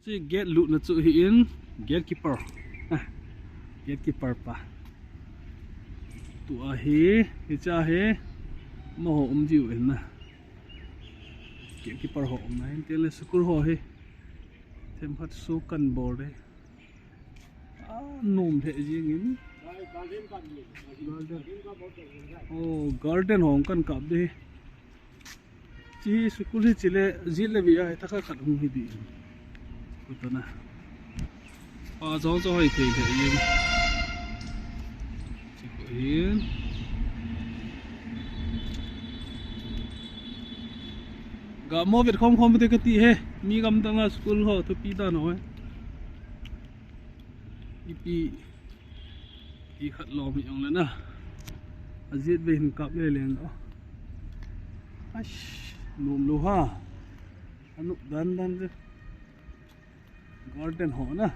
Chị get lụt là chữ hiện gatekeeper gatekeeper pa tụi hi thì cha he mà họ chịu hết nè gatekeeper họ này tiền là school họ he thêm phát số cần bò đấy nôm thế gìงี้garden hong kan kap de chi school hi chile zile bi ai taka khat hung hi di kutana a zo zo hoi thei thei yin chi ko hin ga mo vet khom khom te ka ti he mi gam tanga school ho to pi da no he ipi i khat lo mi ong le na azit ve hin kap le leng do ash nôm lu ha anu dan dan je garden ho na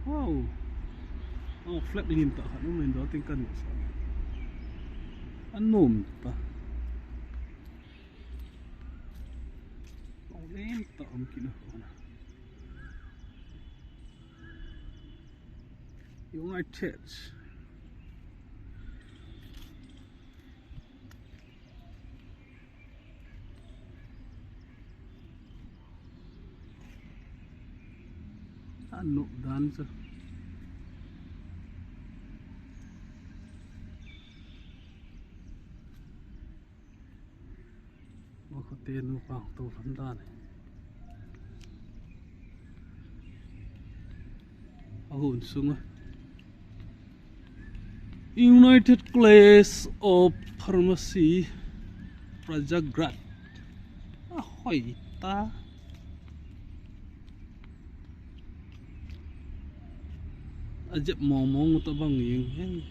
wow flat lim ta hanu men do ting kan sa an nôm ta lim ta om kina na United anu dan sa mà có tiền nó vào tàu phấn đàn này hồn xuống United Place of Pharmacy Prajagrad hỏi ta ajep mong ta bang yeng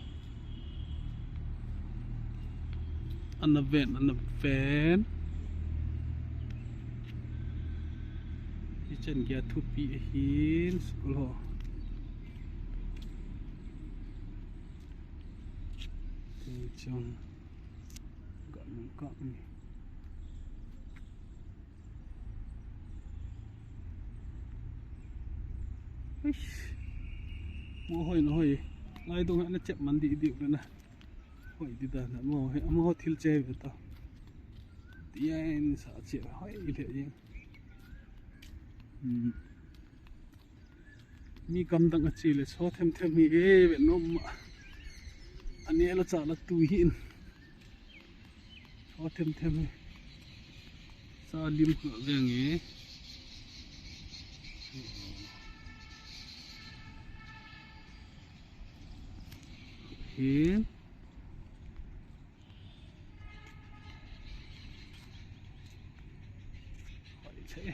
an event hi chen gya thu pi hin school ho chong gọn mua hồi nó hồi lại tôi nó chậm mắn đi điệu nữa nè hồi đi ta nó mua thil chơi về tao tiền sợ chịu hỏi thế gì mi cầm tặng chỉ là số thêm mi về nó anh ấy là chả là tùy hiện có thêm sao liêm cửa về nghề hiện hỏi thế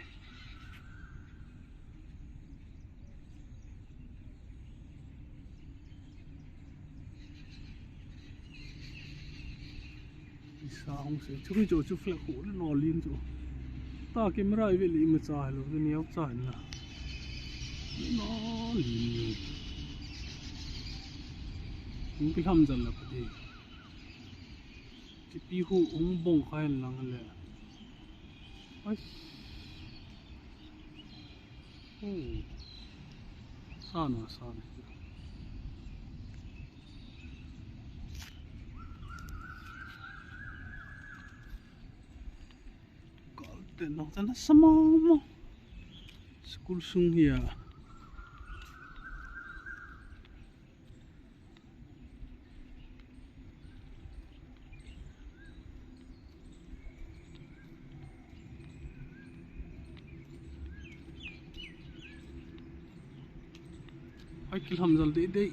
sao không sẽ chú cái chỗ chú phải khổ nó liên chỗ ta camera về lý mà trái rồi cái néo trái là nó liền không biết làm gì là cái gì cái pi hú ông bông khai là cái gì ấy sao nó tên nó tên là sao mà school sung here ai kêu ham jal đi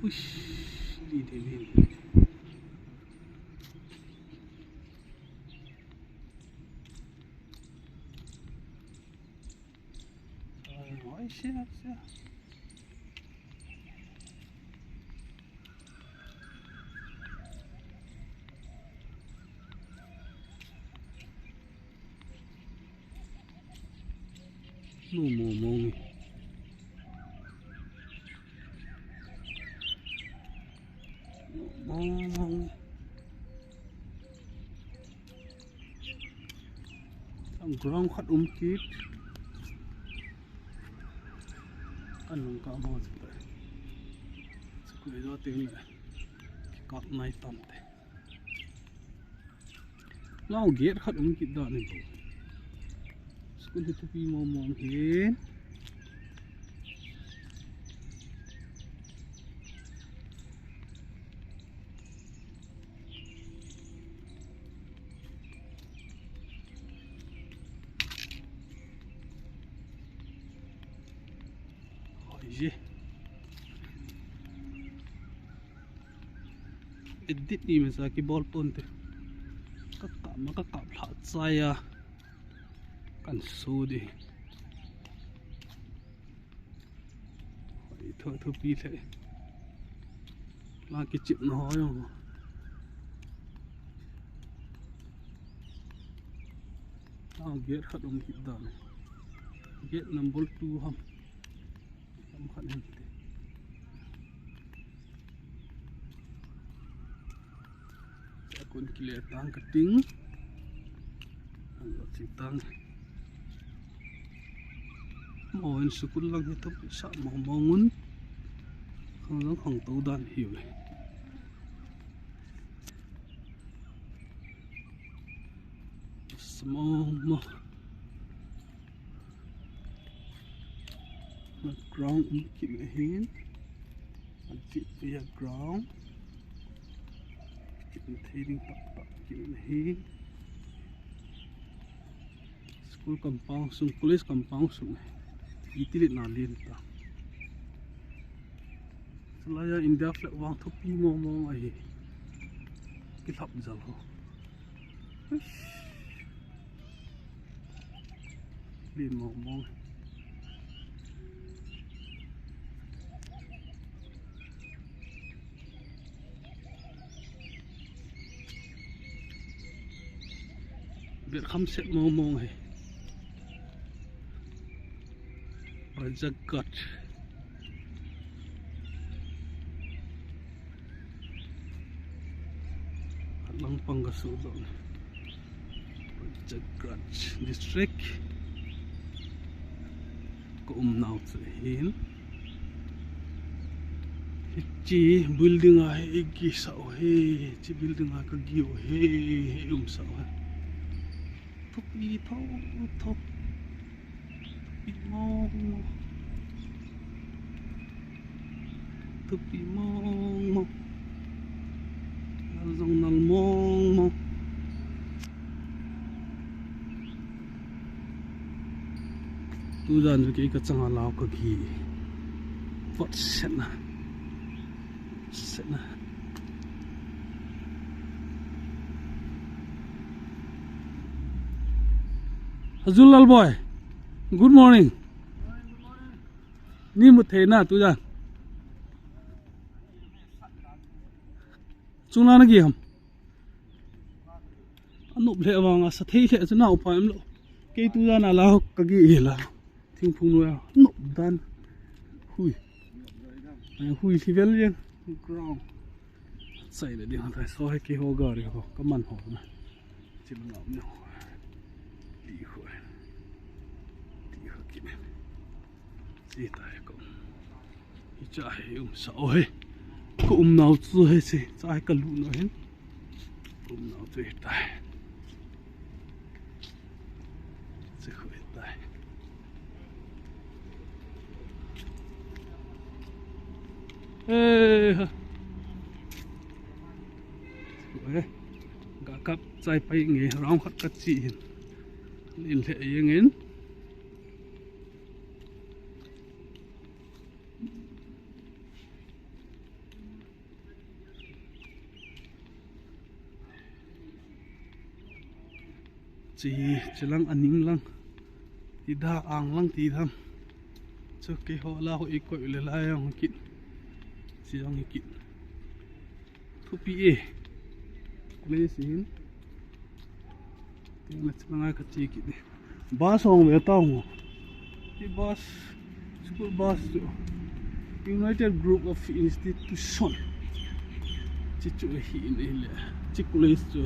ui đi đi xe mồ mong ang ground khat kit kan nung ka mo sa ko do ting le kap nai tam te lao get khat kit da ni bo school tu pi mo mong hin edit ni masa ki ball pon te kakak makakap lahat saya kan sudi itu tu pilih lagi chip no yung get khat kita get number 2 ham khat nanti kun kile tang keting ang sitang moin sukul lang ito sa mongun hanggang hang tau dan hiu small mo na ground kilahin at via ground trading tak kini school compound sung police compound sung itilit na lenta selaya India flag wang topi mo ai kilap jal ho lin mo biar khamset ngomong hai Raja God Alang Pangasudon Raja God district ko umnaw hin chi building ai igi sa he chi building a ka gi he sa topi top topi mong nalzong nalmong tu dan ke ka changa law ka gi what sena Hazulal boy, good morning. Ni một thế na tu ra. Chúng ta gì không? Anh nộp lệ vào sát thế lệ cho nào phải em lộ. Cái tu ra là cái gì là thiên phung nuôi nộp đan. Hui thì vel riêng. Ground. Sai để đi hàng thái soi cái hồ gà đi ho, cái màn hồ này. Chỉ ngậm nhau. Gì tại cũng chạy sợ ơi cũng nào chơi gì chạy cả lũ nữa hết cũng nào chơi tại chơi khởi tại ê cả cặp chạy bay nghề rong khát cắt chị liên hệ yên chỉ lang aning lang ti da ang lang ti tham cho cái họ la họ ý quậy lại lại ang kit si ang kit thu pi e lấy xin tiếng là lang ai cái chi kit bus hong về tao cái bus school bus United Group of Institution chichu hi ni le chikulis chu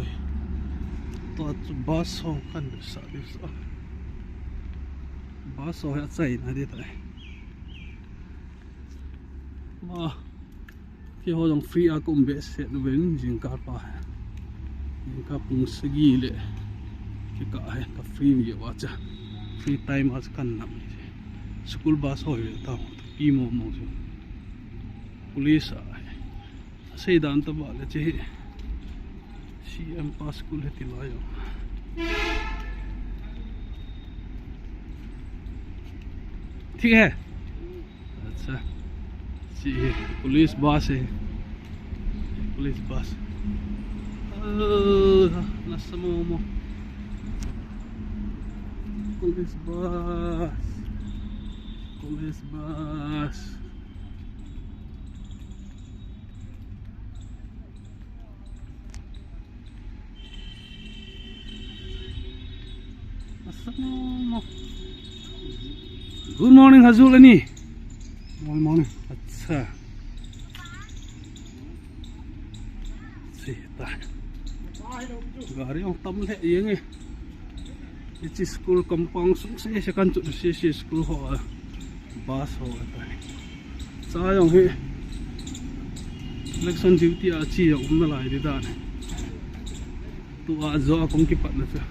to chu bus ho kan sa dis bus ho ya chai na di tai ma ki ho jong free a kum be se no ven jing ka pa jing ka pung sagi le ki ka hai ka free wi wa cha free time as kan nam school bus ho ye ta pi mo mo chu police a sei dan ta ba le che CM pass school है तिलायो ठीक है अच्छा जी पुलिस बस है पुलिस बस नसमोमो पुलिस बस Good morning Hazul ani. Good morning. अच्छा सीता गाड़ी ông tâm thế ये nghe इस स्कूल कंपाउंड से kan chu से स्कूल हो बस हो है सायong he election duty achi ya umna lai di da tu a zo akong ki pat na sa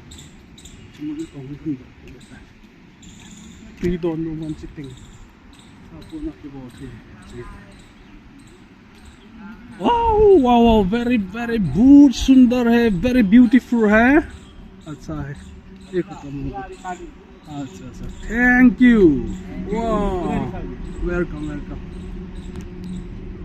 chumul ong hun da pi don no man chiting apo na ki bo thi wow very good सुंदर है very beautiful है अच्छा है एक अच्छा thank you wow welcome